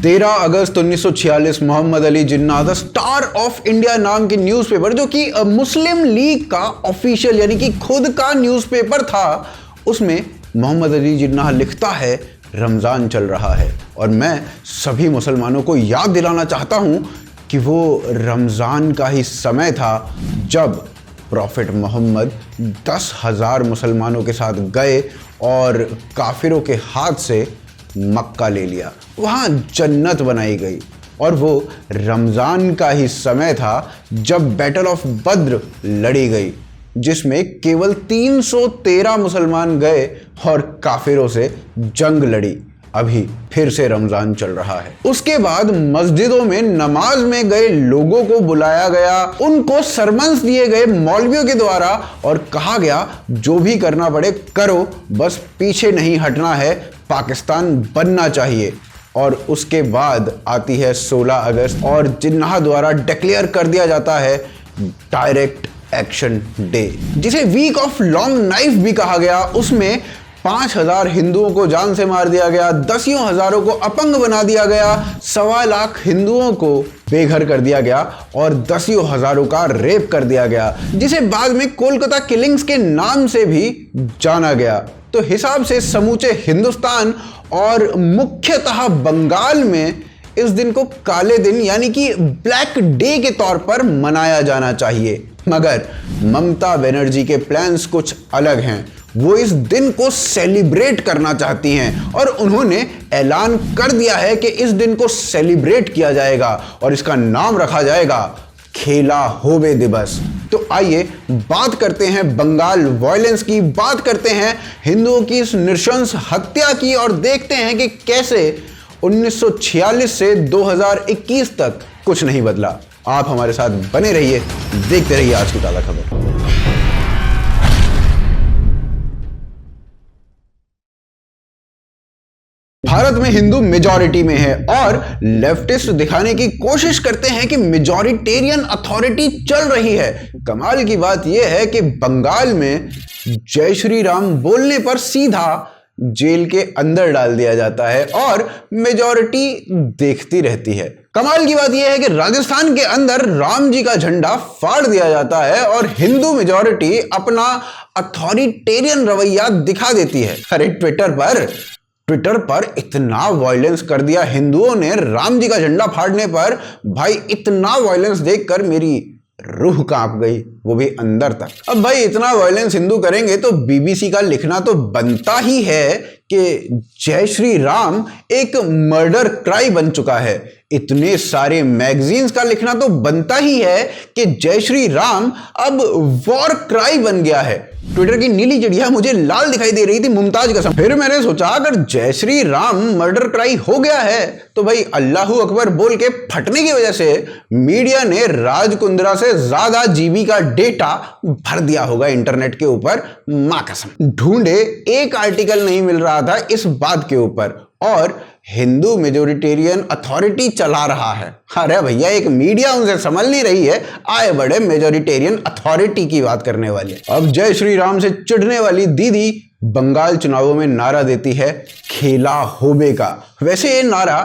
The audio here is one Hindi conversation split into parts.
13 अगस्त 1946 Mohammad Ali Jinnah the star of India नाम की न्यूज़पेपर, जो कि मुस्लिम लीग का ऑफिशियल यानी कि खुद का न्यूज़पेपर था, उसमें मोहम्मद अली जिन्ना लिखता है रमज़ान चल रहा है। और मैं सभी मुसलमानों को याद दिलाना चाहता हूं कि वो रमज़ान का ही समय था जब प्रॉफिट मोहम्मद 10,000 मुसलमानों के साथ गए और काफिरों के हाथ से मक्का ले लिया, वहाँ जन्नत बनाई गई। और वो रमज़ान का ही समय था जब बैटल ऑफ बद्र लड़ी गई, जिसमें केवल 313 मुसलमान गए और काफिरों से जंग लड़ी। अभी फिर से रमज़ान चल रहा है। उसके बाद मस्जिदों में नमाज में गए लोगों को बुलाया गया, उनको सरमन्स दिए गए मौलवियों के द्वारा और कहा गया जो भी करना पड़े करो, बस पीछे नहीं हटना है, पाकिस्तान बनना चाहिए। और उसके बाद आती है 16 अगस्त और जिन्ना द्वारा डिक्लेयर कर दिया जाता है डायरेक्ट एक्शन डे, जिसे वीक ऑफ लॉन्ग नाइफ भी कहा गया। उसमें 5,000 हिंदुओं को जान से मार दिया गया, दसियों हजारों को अपंग बना दिया गया, 1.25 लाख हिंदुओं को बेघर कर दिया गया और दसियों हजारों का रेप कर दिया गया, जिसे बाद में कोलकाता किलिंग्स के नाम से भी जाना गया। तो हिसाब से समूचे हिंदुस्तान और मुख्यतः बंगाल में इस दिन को काले दिन यानी कि ब्लैक डे के तौर पर मनाया जाना चाहिए। मगर ममता बनर्जी के प्लान्स कुछ अलग हैं। वो इस दिन को सेलिब्रेट करना चाहती हैं और उन्होंने ऐलान कर दिया है कि इस दिन को सेलिब्रेट किया जाएगा और इसका नाम रखा जाएगा खेला होवे दिवस। तो आइए बात करते हैं बंगाल वायलेंस की, बात करते हैं हिंदुओं की इस नृशंस हत्या की और देखते हैं कि कैसे 1946 से 2021 तक कुछ नहीं बदला। आप हमारे साथ बने रहिए, देखते रहिए आज की ताज़ा खबर। भारत में हिंदू मेजॉरिटी में है और लेफ्टिस्ट दिखाने की कोशिश करते हैं कि मेजॉरिटेरियन अथॉरिटी चल रही है। कमाल की बात यह है कि बंगाल में जय श्री राम बोलने पर सीधा जेल के अंदर डाल दिया जाता है और मेजॉरिटी देखती रहती है। कमाल की बात यह है कि राजस्थान के अंदर राम जी का झंडा फाड़ दिया जाता है और हिंदू मेजॉरिटी अपना अथॉरिटेरियन रवैया दिखा देती है। अरे ट्विटर पर इतना वायलेंस कर दिया हिंदुओं ने राम जी का झंडा फाड़ने पर, भाई इतना वायलेंस देखकर मेरी रूह कांप गई, वो भी अंदर तक। अब भाई इतना वायलेंस हिंदू करेंगे तो बीबीसी का लिखना तो बनता ही है कि जय श्री राम एक मर्डर क्राई बन चुका है। इतने सारे मैगजीन्स का लिखना तो बनता ही है कि जय श्री राम अब वॉर क्राई बन गया है। ट्विटर की नीली चिड़िया मुझे लाल दिखाई दे रही थी, मुमताज कसम। फिर मैंने सोचा अगर जय श्री राम मर्डर क्राई हो गया है तो भाई अल्लाहू अकबर बोल के फटने की वजह से मीडिया ने राज कुंद्रा से ज्यादा जीबी का डेटा भर दिया होगा इंटरनेट के ऊपर। मां कसम ढूंढे एक आर्टिकल नहीं मिल रहा था इस बात के ऊपर और हिंदू मेजॉरिटेरियन अथॉरिटी चला रहा है। अरे भैया एक मीडिया उनसे संभल नहीं रही है, आए बड़े मेजॉरिटेरियन अथॉरिटी की बात करने वाले। अब जय श्री राम से चिढ़ने वाली दीदी बंगाल चुनावों में नारा देती है खेला होबे का। वैसे ये नारा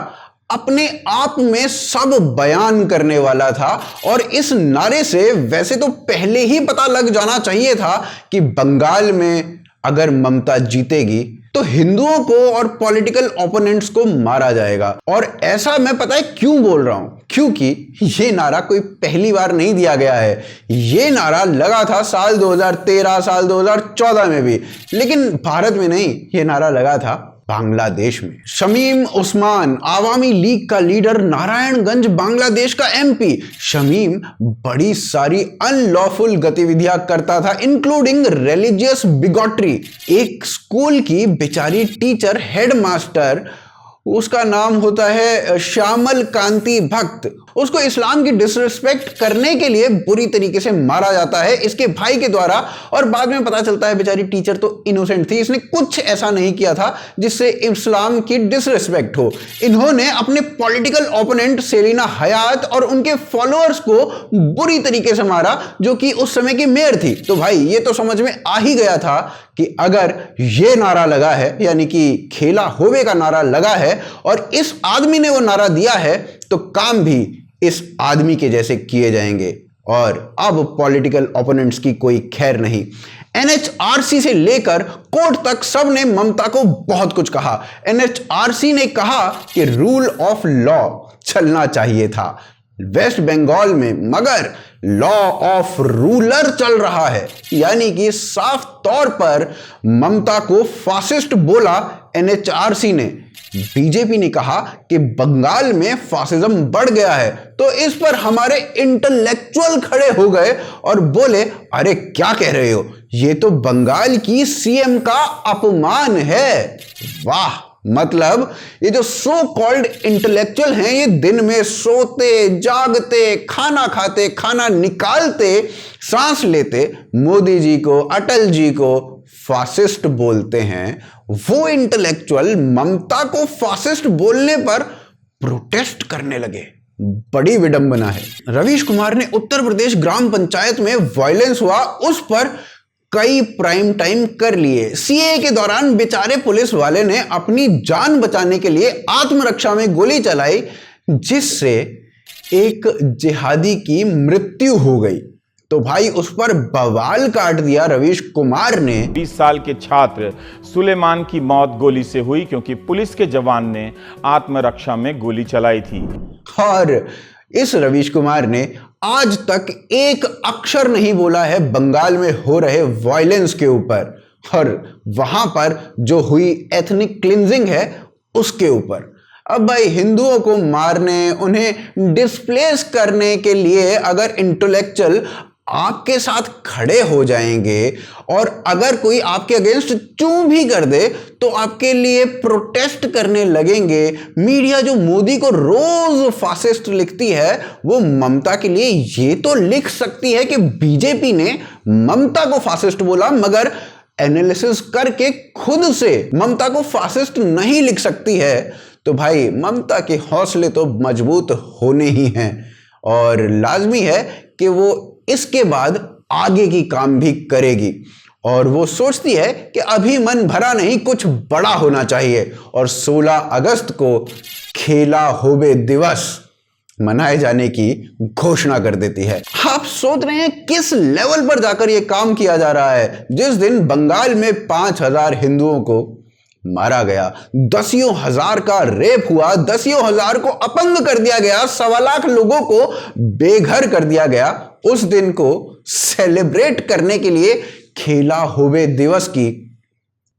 अपने आप में सब बयान करने वाला था और इस नारे से वैसे तो पहले ही पता लग जाना चाहिए था कि बंगाल में अगर ममता जीतेगी तो हिंदुओं को और पॉलिटिकल ओपोनेंट्स को मारा जाएगा। और ऐसा मैं पता है क्यों बोल रहा हूं, क्योंकि ये नारा कोई पहली बार नहीं दिया गया है। ये नारा लगा था साल 2013, साल 2014 में भी, लेकिन भारत में नहीं, ये नारा लगा था बांग्लादेश में। शमीम उस्मान आवामी लीग का लीडर, नारायणगंज बांग्लादेश का एमपी। शमीम बड़ी सारी अनलॉफुल गतिविधियां करता था, इंक्लूडिंग रिलीजियस बिगॉटरी। एक स्कूल की बेचारी टीचर हेडमास्टर, उसका नाम होता है श्यामल कांति भक्त, उसको इस्लाम की डिसरिस्पेक्ट करने के लिए बुरी तरीके से मारा जाता है इसके भाई के द्वारा। और बाद में पता चलता है बेचारी टीचर तो इनोसेंट थी, इसने कुछ ऐसा नहीं किया था जिससे इस्लाम की डिसरिस्पेक्ट हो। इन्होंने अपने पॉलिटिकल ओपोनेंट सेलिना हयात और उनके फॉलोअर्स को बुरी तरीके से मारा, जो कि उस समय की मेयर थी। तो भाई ये तो समझ में आ ही गया था कि अगर ये नारा लगा है, यानी कि खेला होवे का नारा लगा है, और इस आदमी ने वो नारा दिया है तो काम भी इस आदमी के जैसे किए जाएंगे। और अब पॉलिटिकल ओपोनेंट्स की कोई खैर नहीं। एनएचआरसी से लेकर कोर्ट तक सब ने ममता को बहुत कुछ कहा। एनएचआरसी ने कहा कि रूल ऑफ लॉ चलना चाहिए था वेस्ट बंगाल में, मगर लॉ ऑफ रूलर चल रहा है, यानी कि साफ तौर पर ममता को फासिस्ट बोला एनएचआरसी ने। बीजेपी ने कहा कि बंगाल में फासिज्म बढ़ गया है, तो इस पर हमारे इंटेलेक्चुअल खड़े हो गए और बोले, अरे क्या कह रहे हो, ये तो बंगाल की सीएम का अपमान है। वाह, मतलब ये जो सो कॉल्ड इंटेलेक्चुअल हैं, ये दिन में सोते जागते, खाना खाते, खाना निकालते, सांस लेते मोदी जी को, अटल जी को फासिस्ट बोलते हैं। वो इंटेलेक्चुअल ममता को फासिस्ट बोलने पर प्रोटेस्ट करने लगे। बड़ी विडंबना है। रवीश कुमार ने उत्तर प्रदेश ग्राम पंचायत में वायलेंस हुआ उस पर कई प्राइम टाइम कर लिए। सीए के दौरान बेचारे पुलिस वाले ने अपनी जान बचाने के लिए आत्मरक्षा में गोली चलाई, जिससे एक जिहादी की मृत्यु हो गई। तो भाई उस पर बवाल काट दिया रवीश कुमार ने। 20 साल के छात्र सुलेमान की मौत गोली से हुई क्योंकि पुलिस के जवान ने आत्मरक्षा में गोली चलाई थी। और इस रवीश कुमार ने आज तक एक अक्षर नहीं बोला है बंगाल में हो रहे वायलेंस के ऊपर, और वहां पर जो हुई एथनिक क्लिंजिंग है उसके ऊपर। अब भाई हिंदुओं को मारने, उन्हें डिस्प्लेस करने के लिए अगर इंटेलेक्चुअल आपके साथ खड़े हो जाएंगे और अगर कोई आपके अगेंस्ट चू भी कर दे तो आपके लिए प्रोटेस्ट करने लगेंगे। मीडिया जो मोदी को रोज फासिस्ट लिखती है, वो ममता के लिए ये तो लिख सकती है कि बीजेपी ने ममता को फासिस्ट बोला, मगर एनालिसिस करके खुद से ममता को फासिस्ट नहीं लिख सकती है। तो भाई ममता के हौसले तो मजबूत होने ही हैं और लाजमी है कि वो इसके बाद आगे की काम भी करेगी। और वो सोचती है कि अभी मन भरा नहीं, कुछ बड़ा होना चाहिए, और 16 अगस्त को खेला होबे दिवस मनाए जाने की घोषणा कर देती है। आप सोच रहे हैं किस लेवल पर जाकर यह काम किया जा रहा है। जिस दिन बंगाल में 5000 हिंदुओं को मारा गया, दसियों हजार का रेप हुआ, दसियों हजार को अपंग कर दिया गया, 1.25 लाख लोगों को बेघर कर दिया गया, उस दिन को सेलिब्रेट करने के लिए खेला होबे दिवस की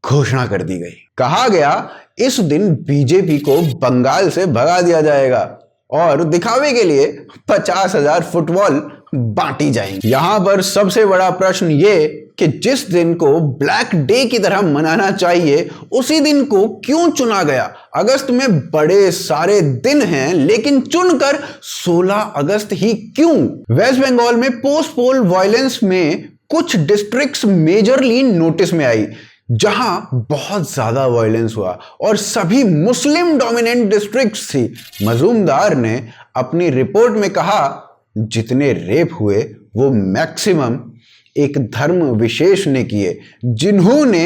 घोषणा कर दी गई। कहा गया इस दिन बीजेपी को बंगाल से भगा दिया जाएगा और दिखावे के लिए 50,000 फुटबॉल बांटी जाएंगी। यहां पर सबसे बड़ा प्रश्न यह कि जिस दिन को ब्लैक डे की तरह मनाना चाहिए, उसी दिन को क्यों चुना गया। अगस्त में बड़े सारे दिन हैं, लेकिन चुनकर 16 अगस्त ही क्यों। वेस्ट बंगाल में पोस्ट पोल वायलेंस में कुछ डिस्ट्रिक्ट्स मेजरली नोटिस में आई जहां बहुत ज्यादा वायलेंस हुआ और सभी मुस्लिम डोमिनेंट डिस्ट्रिक्ट्स थी। मजूमदार ने अपनी रिपोर्ट में कहा जितने रेप हुए वो मैक्सिमम एक धर्म विशेष ने किए, जिन्होंने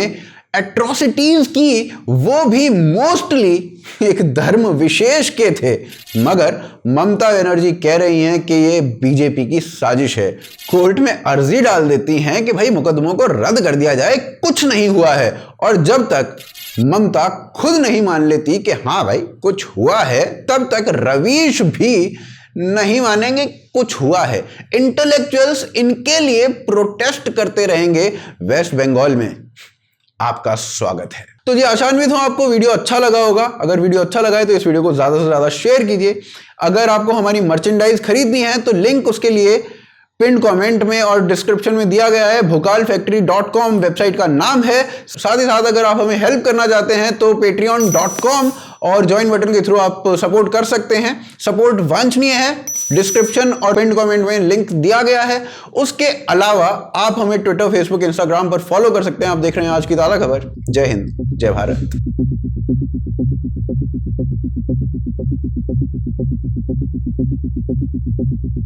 एट्रोसिटीज की वो भी मोस्टली एक धर्म विशेष के थे। मगर ममता बनर्जी कह रही हैं कि ये बीजेपी की साजिश है। कोर्ट में अर्जी डाल देती हैं कि भाई मुकदमों को रद्द कर दिया जाए, कुछ नहीं हुआ है। और जब तक ममता खुद नहीं मान लेती कि हाँ भाई कुछ हुआ है, तब तक रवीश भी नहीं मानेंगे कुछ हुआ है। इंटेलेक्चुअल्स इनके लिए प्रोटेस्ट करते रहेंगे वेस्ट बंगाल में। आपका स्वागत है। तो जी आशान्वित हूं आपको वीडियो अच्छा लगा होगा। अगर वीडियो अच्छा लगा है तो इस वीडियो को ज्यादा से ज्यादा शेयर कीजिए। अगर आपको हमारी मर्चेंडाइज खरीदनी है तो लिंक उसके लिए पिन कमेंट में और डिस्क्रिप्शन में दिया गया है। भोकालफैक्ट्री.com वेबसाइट का नाम है। साथ ही साथ अगर आप हमें हेल्प करना चाहते हैं तो patreon.com और ज्वाइन बटन के थ्रू आप सपोर्ट कर सकते हैं। सपोर्ट वांछनीय है। डिस्क्रिप्शन और पिन कमेंट में लिंक दिया गया है। उसके अलावा आप हमें ट्विटर, फेसबुक, इंस्टाग्राम पर फॉलो कर सकते हैं। आप देख रहे हैं आज की ताज़ा खबर। जय हिंद, जय भारत।